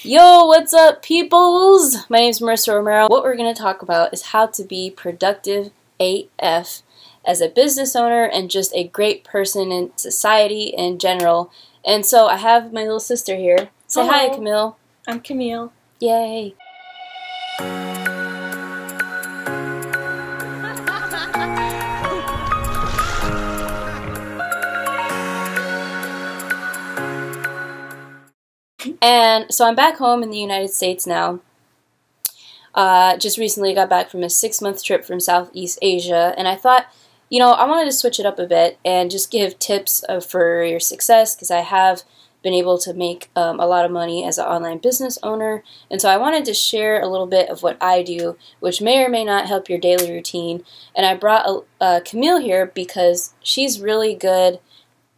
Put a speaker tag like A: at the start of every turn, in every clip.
A: Yo, what's up, peoples? My name is Marissa Romero. What we're going to talk about is how to be productive AF as a business owner and just a great person in society in general. And so I have my little sister here. Say
B: Hello.
A: hi, Camille.
B: I'm Kamille.
A: Yay. And so I'm back home in the United States now. Just recently got back from a 6-month trip from Southeast Asia, and I thought, I wanted to switch it up a bit and just give tips for your success, because I have been able to make a lot of money as an online business owner, and so I wanted to share a little bit of what I do, which may or may not help your daily routine. And I brought Camille here because she's really good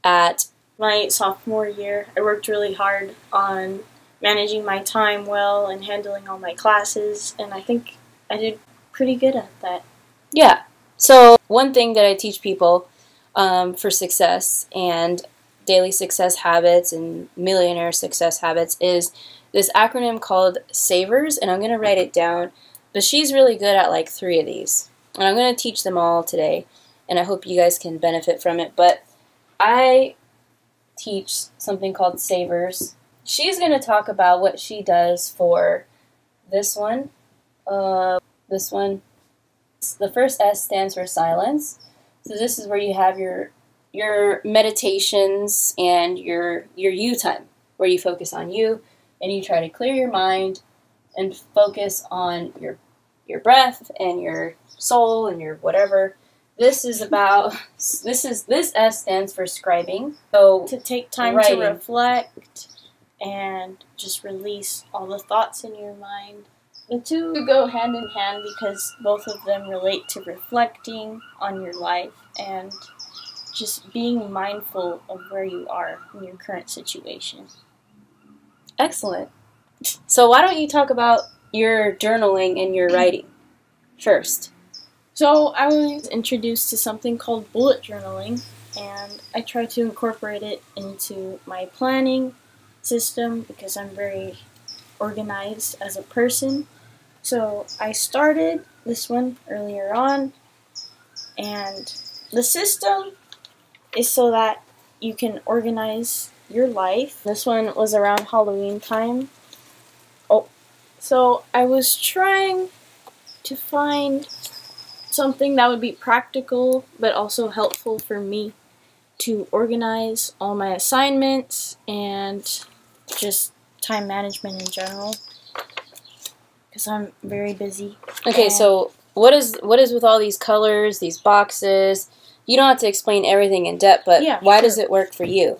A: at
B: My sophomore year, I worked really hard on managing my time well and handling all my classes, and I think I did pretty good at that.
A: Yeah. So one thing that I teach people for success and daily success habits and millionaire success habits is this acronym called SAVERS, and I'm going to write it down. But she's really good at like 3 of these, and I'm going to teach them all today, and I hope you guys can benefit from it. But I teach something called SAVERS. She's going to talk about what she does for this one. This one. The first S stands for silence. So this is where you have your meditations and your you time, where you focus on you and you try to clear your mind and focus on your breath and your soul and your whatever. This S stands for scribing. So
B: To take time
A: writing.
B: to reflect and just release all the thoughts in your mind. The two go hand in hand because both of them relate to reflecting on your life and just being mindful of where you are in your current situation.
A: Excellent. So why don't you talk about your journaling and your writing first?
B: So I was introduced to something called bullet journaling, and I try to incorporate it into my planning system because I'm very organized as a person. So I started this one earlier on, and the system is so that you can organize your life. This one was around Halloween time. So I was trying to find something that would be practical but also helpful for me to organize all my assignments and just time management in general, because I'm very busy.
A: Okay, so what is with all these colors, these boxes? You don't have to explain everything in depth, but
B: Yeah,
A: why
B: sure.
A: does it work for you?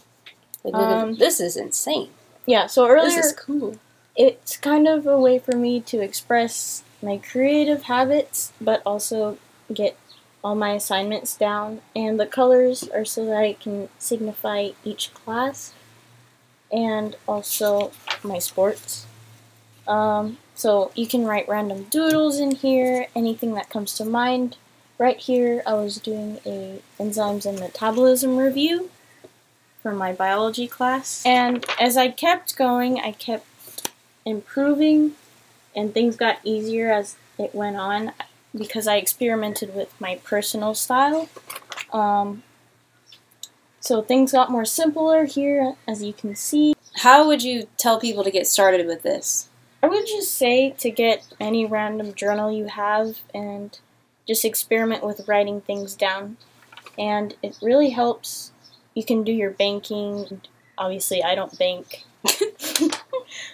A: Like, look at, this is insane.
B: Yeah, so earlier
A: This is cool.
B: it's kind of a way for me to express my creative habits, but also get all my assignments down. And the colors are so that I can signify each class and also my sports. So you can write random doodles in here, anything that comes to mind. Right here, I was doing a enzymes and metabolism review for my biology class. And as I kept going, I kept improving, and things got easier as it went on because I experimented with my personal style. So things got more simpler here, as you can see.
A: How would you tell people to get started with this?
B: I would just say to get any random journal you have and just experiment with writing things down. And it really helps. You can do your banking. Obviously, I don't bank.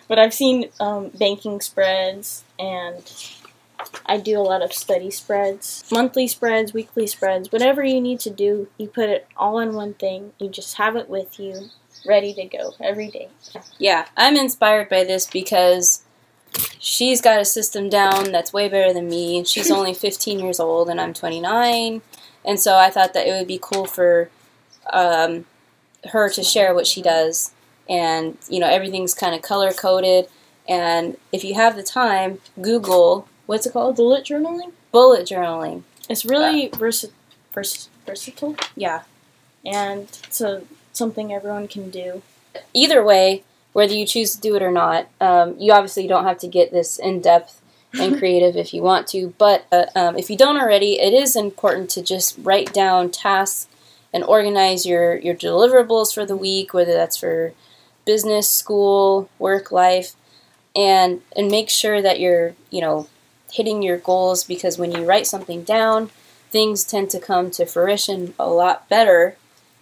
B: But I've seen banking spreads, and I do a lot of study spreads. Monthly spreads, weekly spreads, whatever you need to do, you put it all in one thing. You just have it with you, ready to go every day.
A: Yeah, I'm inspired by this because she's got a system down that's way better than me. She's only 15 years old and I'm 29. And so I thought that it would be cool for her to share what she does. And, everything's kind of color-coded. And if you have the time, Google, what's it called?
B: Bullet journaling?
A: Bullet journaling.
B: It's really versatile.
A: Yeah.
B: And it's something everyone can do.
A: Either way, whether you choose to do it or not. You obviously don't have to get this in-depth and creative if you want to, but if you don't already, it is important to just write down tasks and organize your deliverables for the week, whether that's for business, school, work, life, and make sure that you're, hitting your goals, because when you write something down, things tend to come to fruition a lot better,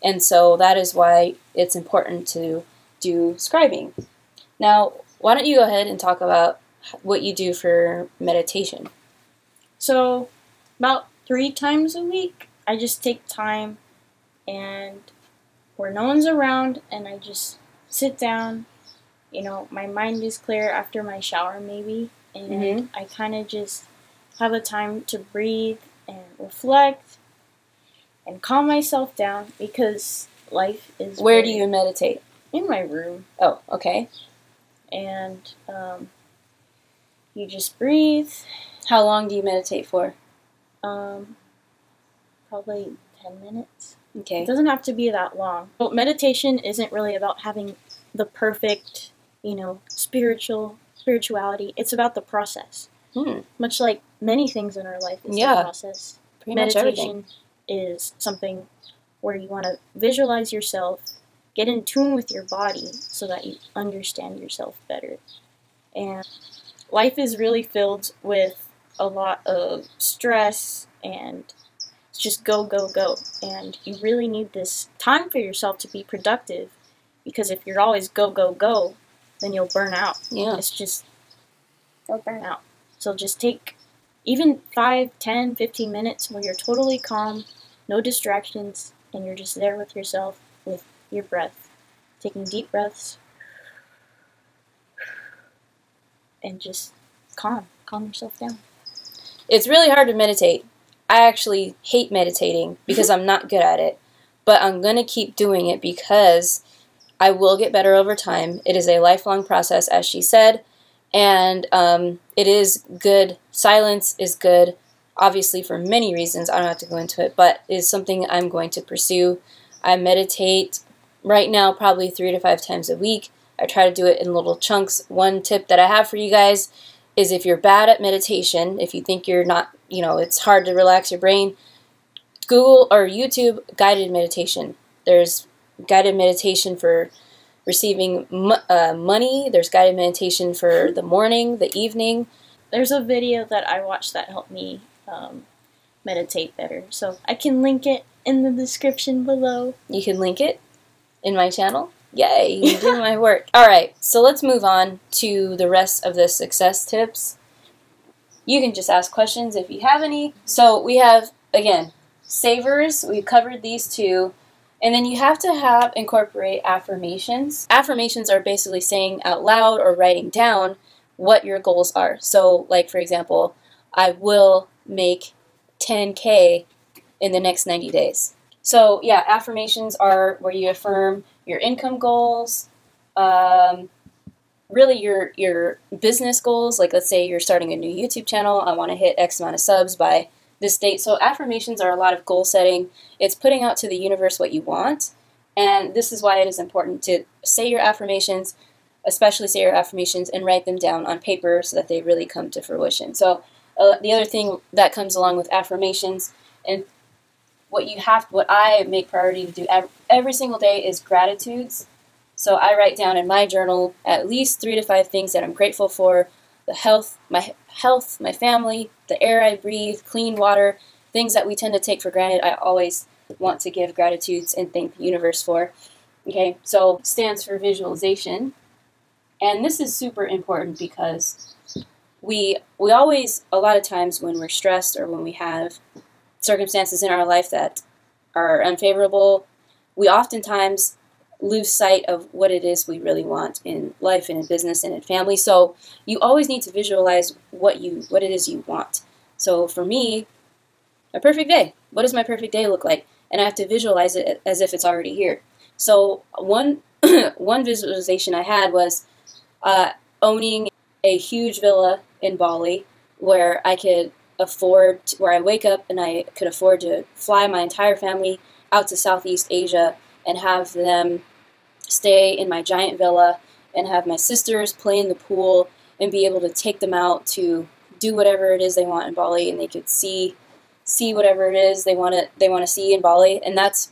A: and so that is why it's important to do scribing. Now, why don't you go ahead and talk about what you do for meditation?
B: So, about 3 times a week, I just take time and where no one's around, and I just sit down. My mind is clear after my shower maybe, and I kind of just have a time to breathe and reflect and calm myself down, because life is...
A: Where do you meditate?
B: In my room.
A: Oh, okay.
B: And you just breathe.
A: How long do you meditate for?
B: Probably 10 minutes.
A: Okay.
B: It doesn't have to be that long. Well, meditation isn't really about having the perfect, spirituality. It's about the process. Much like many things in our life is the process.
A: Pretty much everything.
B: Meditation is something where you want to visualize yourself, get in tune with your body so that you understand yourself better. And life is really filled with a lot of stress, and it's just go, go, go. And you really need this time for yourself to be productive, because if you're always go, go, go, then you'll burn out.
A: Yeah.
B: It's just, you'll burn out. So just take even 5, 10, 15 minutes where you're totally calm, no distractions, and you're just there with yourself, with your breath. Taking deep breaths, and just calm yourself down.
A: It's really hard to meditate. I actually hate meditating because I'm not good at it, but I'm going to keep doing it because I will get better over time. It is a lifelong process, as she said, and it is good. Silence is good, obviously, for many reasons. I don't have to go into it, but it is something I'm going to pursue. I meditate right now probably 3 to 5 times a week. I try to do it in little chunks. One tip that I have for you guys is, if you're bad at meditation, if you think you're not, it's hard to relax your brain, Google or YouTube guided meditation. There's guided meditation for receiving money. There's guided meditation for the morning, the evening.
B: There's a video that I watched that helped me meditate better. So I can link it in the description below.
A: You can link it in my channel. Yay, you do my work. Alright, so let's move on to the rest of the success tips. You can just ask questions if you have any. So we have, again, savers. We've covered these two. And then you have to incorporate affirmations. Affirmations are basically saying out loud or writing down what your goals are. So, like, for example, I will make 10K in the next 90 days. So, yeah, affirmations are where you affirm your income goals, really your business goals. Like, let's say you're starting a new YouTube channel. I want to hit X amount of subs by this date. So affirmations are a lot of goal setting. It's putting out to the universe what you want. And this is why it is important to say your affirmations, especially say your affirmations, and write them down on paper so that they really come to fruition. So the other thing that comes along with affirmations, and what I make priority to do every single day, is gratitudes. So I write down in my journal at least 3 to 5 things that I'm grateful for: my family, the air I breathe, clean water, things that we tend to take for granted. I always want to give gratitudes and thank the universe for. Okay, so stands for visualization. And this is super important because we always, a lot of times when we're stressed or when we have circumstances in our life that are unfavorable, we oftentimes lose sight of what it is we really want in life and in business and in family. So you always need to visualize what it is you want. So for me, a perfect day. What does my perfect day look like? And I have to visualize it as if it's already here. So one visualization I had was owning a huge villa in Bali where I wake up and I could afford to fly my entire family out to Southeast Asia and have them stay in my giant villa and have my sisters play in the pool and be able to take them out to do whatever it is they want in Bali, and they could see whatever it is they want to see in Bali. And that's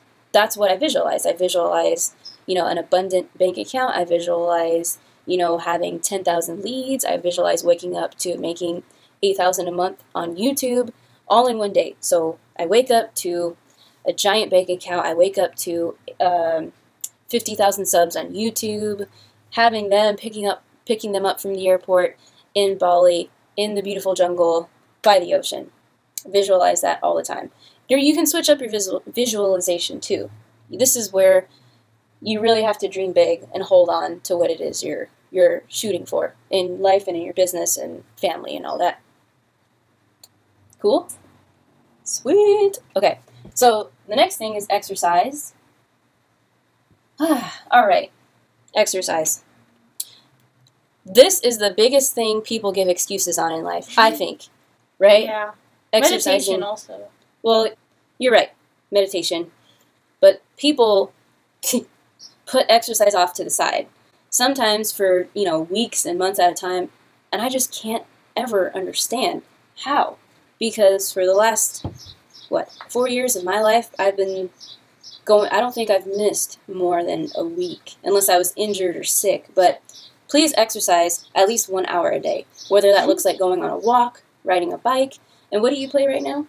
A: what I visualize. I visualize, you know, an abundant bank account. I visualize, you know, having 10,000 leads. I visualize waking up to making 8,000 a month on YouTube, all in one day. So I wake up to a giant bank account. I wake up to 50,000 subs on YouTube, having them picking them up from the airport in Bali, in the beautiful jungle by the ocean. Visualize that all the time. You can switch up your visualization too. This is where you really have to dream big and hold on to what it is you're shooting for in life and in your business and family and all that. Cool? Sweet. Okay, so the next thing is exercise. All right, exercise. This is the biggest thing people give excuses on in life, I think, right?
B: Yeah.
A: Exercising.
B: Meditation also.
A: Well, you're right, meditation. But people put exercise off to the side, sometimes for, you know, weeks and months at a time, and I just can't ever understand how. Because for the last, 4 years of my life, I've been going, I don't think I've missed more than a week, unless I was injured or sick. But please exercise at least 1 hour a day, whether that looks like going on a walk, riding a bike. And what do you play right now?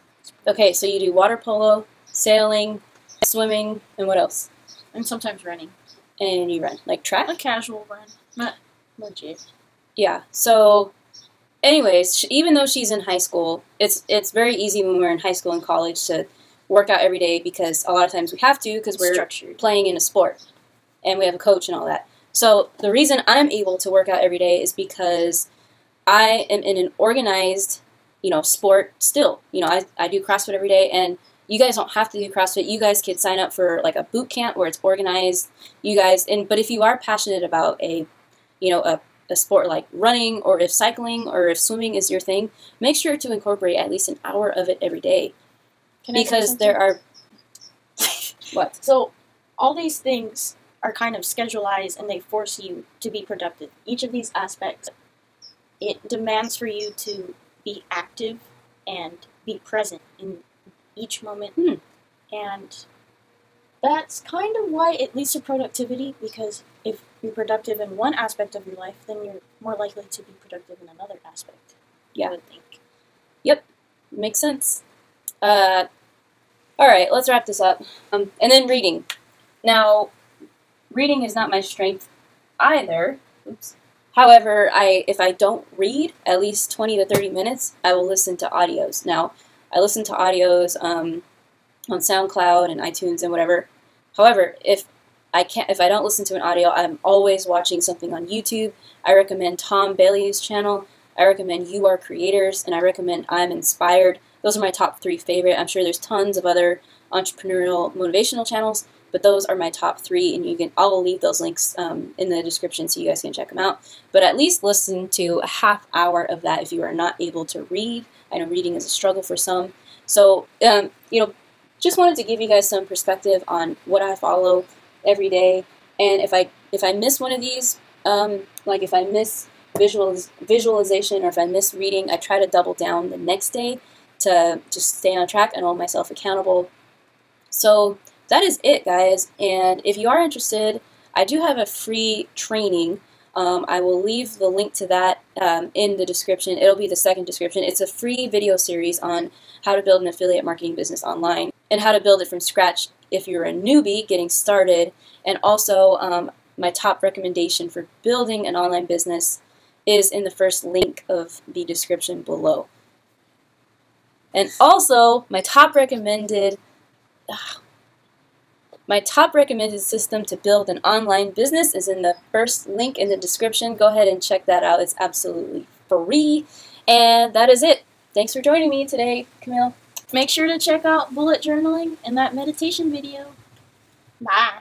A: Okay, so you do water polo, sailing, swimming, and what else?
B: And sometimes running.
A: And you run, like track?
B: A casual run, not legit.
A: Yeah, so anyways, even though she's in high school, it's very easy when we're in high school and college to work out every day, because a lot of times we have to, because we're playing in a sport and we have a coach and all that. So the reason I'm able to work out every day is because I am in an organized, you know, sport still. You know, I do CrossFit every day, and you guys don't have to do CrossFit. You guys could sign up for like a boot camp where it's organized. You guys, but if you are passionate about a sport like running, or if cycling or if swimming is your thing, make sure to incorporate at least an hour of it every day. Because there are what?
B: So all these things are kind of schedulized, and they force you to be productive. Each of these aspects, it demands for you to be active and be present in each moment. And that's kind of why it leads to productivity, because if you're productive in one aspect of your life, then you're more likely to be productive in another aspect.
A: Yeah.
B: I would think.
A: Yep. Makes sense. All right, let's wrap this up. And then reading. Now, reading is not my strength either. Oops. However, if I don't read at least 20 to 30 minutes, I will listen to audios. Now, I listen to audios on SoundCloud and iTunes and whatever. However, if I don't listen to an audio, I'm always watching something on YouTube. I recommend Tom Bailey's channel. I recommend You Are Creators, and I recommend I'm Inspired. Those are my top 3 favorite. I'm sure there's tons of other entrepreneurial motivational channels, but those are my top 3, and I'll leave those links in the description so you guys can check them out. But at least listen to a half hour of that if you are not able to read. I know reading is a struggle for some. So, just wanted to give you guys some perspective on what I follow every day. And if I miss one of these, like if I miss visualization, or if I miss reading, I try to double down the next day to just stay on track and hold myself accountable. So that is it, guys. And if you are interested, I do have a free training. I will leave the link to that in the description. It'll be the second description. It's a free video series on how to build an affiliate marketing business online and how to build it from scratch if you're a newbie getting started. And also, my top recommendation for building an online business is in the first link of the description below. And also, my top recommended system to build an online business is in the first link in the description. Go ahead and check that out. It's absolutely free. And that is it. Thanks for joining me today, Kamille.
B: Make sure to check out bullet journaling and that meditation video. Bye.